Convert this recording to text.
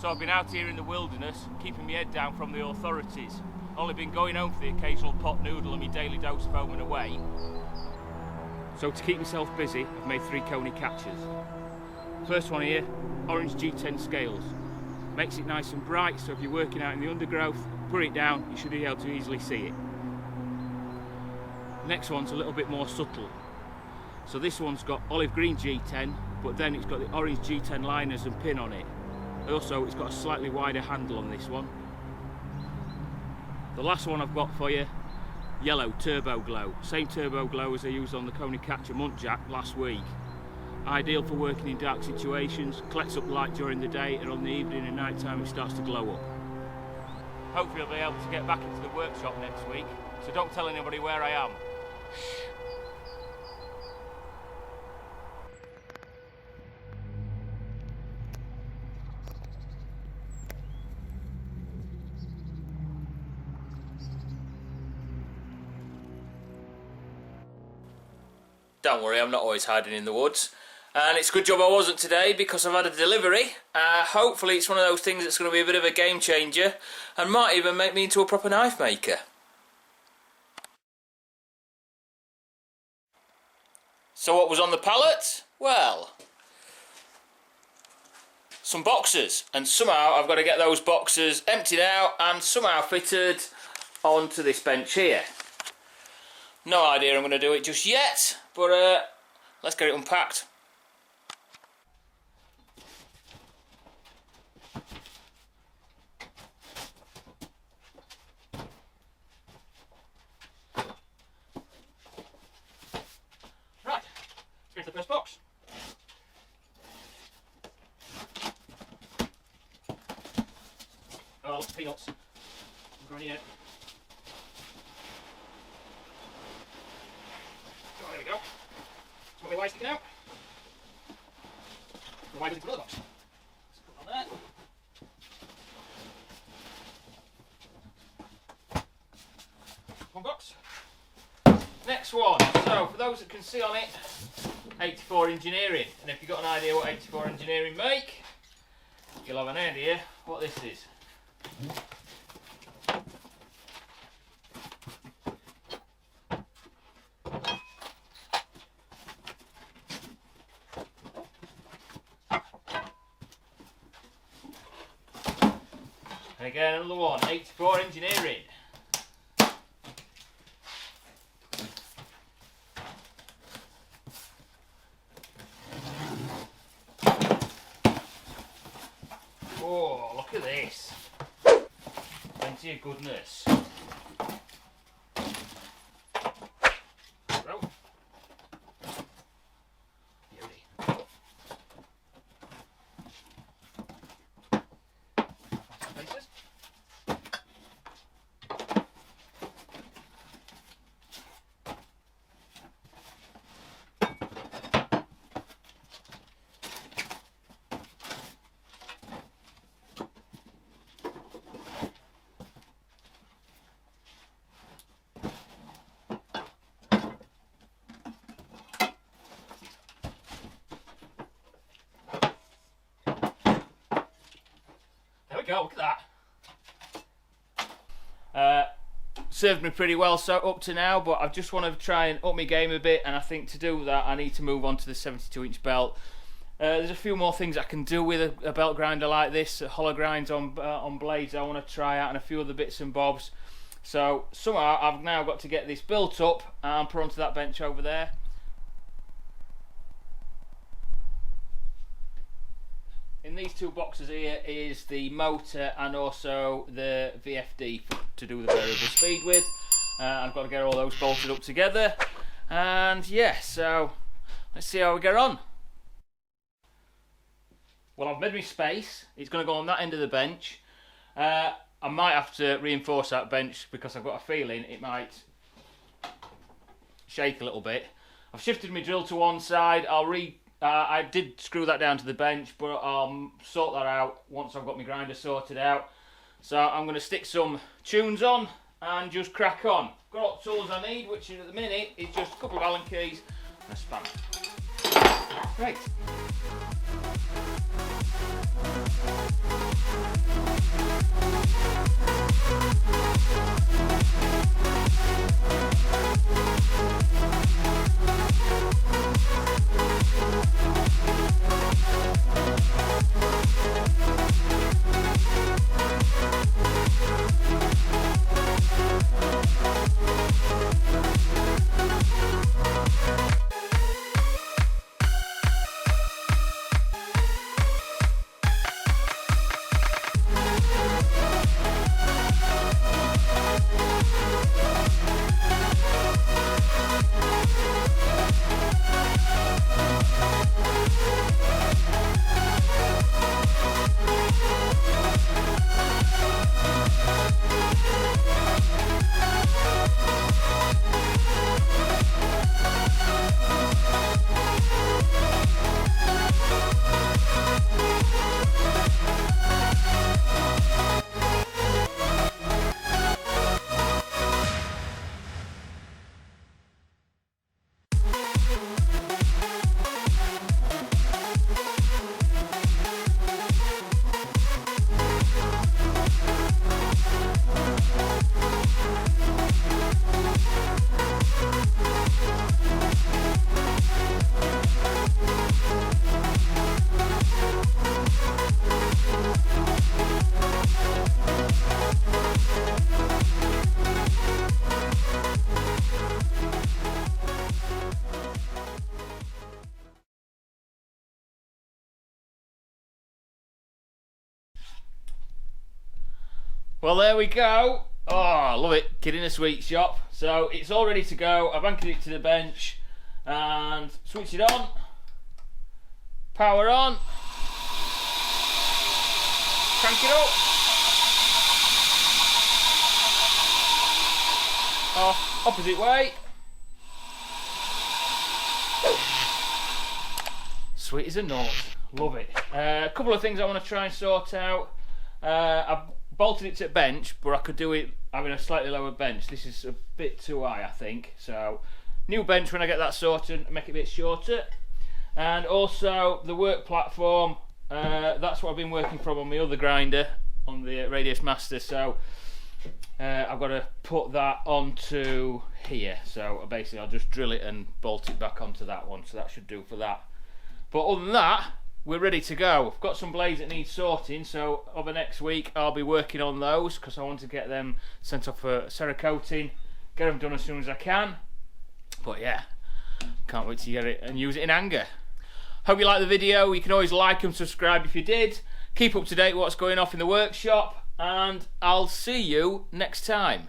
So I've been out here in the wilderness, keeping my head down from the authorities. Only been going home for the occasional pot noodle and my daily dose of home and away. So to keep myself busy, I've made 3 coney catchers. First one here, orange G10 scales. Makes it nice and bright, so if you're working out in the undergrowth, put it down, you should be able to easily see it. Next one's a little bit more subtle. So this one's got olive green G10, but then it's got the orange G10 liners and pin on it. Also, it's got a slightly wider handle on this one. The last one I've got for you, yellow Turbo Glow. Same Turbo Glow as I used on the Coney Catcher Muntjac last week. Ideal for working in dark situations, collects up light during the day, and on the evening and night time it starts to glow up. Hopefully I'll be able to get back into the workshop next week, so don't tell anybody where I am. Shh. Don't worry, I'm not always hiding in the woods. And it's a good job I wasn't today because I've had a delivery. Hopefully it's one of those things that's going to be a bit of a game changer and might even make me into a proper knife maker. So what was on the pallet? Well, some boxes, and somehow I've got to get those boxes emptied out and somehow fitted onto this bench here. No idea I'm going to do it just yet, but let's get it unpacked. Right, let's get to the first box. Oh, lots of peanuts. I'm going here. Oh, there we go. That's what my wires sticking out. The wire goes into another box. Let's put it on there. One box. Next one. So, for those that can see on it, 84 Engineering. And if you've got an idea what 84 Engineering make, you'll have an idea what this is. And again, another one, 84 Engineering. Oh, look at this. Plenty of goodness. So, beauty. Places. Go, look at that. Served me pretty well so up to now, but I just want to try and up my game a bit, and I think to do that I need to move on to the 72-inch belt. There's a few more things I can do with a belt grinder like this, hollow grinds on blades I want to try out, and a few other bits and bobs. So somehow I've now got to get this built up and put onto that bench over there. In these 2 boxes here is the motor and also the VFD to do the variable speed with. I've got to get all those bolted up together, and yeah, so let's see how we get on. Well, I've made my space. It's going to go on that end of the bench. I might have to reinforce that bench because I've got a feeling it might shake a little bit. I've shifted my drill to one side. I did screw that down to the bench, but I'll sort that out once I've got my grinder sorted out. So I'm going to stick some tunes on and just crack on. Got all the tools I need, which at the minute is just a couple of Allen keys and a spanner. Right. Well, there we go. Oh, I love it. Kid in a sweet shop. So it's all ready to go. I've anchored it to the bench and switch it on. Power on. Crank it up. Off, opposite way. Sweet as a nut. Love it. A couple of things I want to try and sort out. I've bolted it to the bench, but I could do it having a slightly lower bench. This is a bit too high, I think. So, new bench when I get that sorted and make it a bit shorter. And also the work platform. That's what I've been working from on my other grinder, on the Radius Master. So, I've got to put that onto here. So basically, I'll just drill it and bolt it back onto that one. So that should do for that. But other than that, we're ready to go. I've got some blades that need sorting, so over next week I'll be working on those because I want to get them sent off for Cerakoting, get them done as soon as I can. But yeah, can't wait to get it and use it in anger. Hope you liked the video. You can always like and subscribe if you did. Keep up to date with what's going off in the workshop, and I'll see you next time.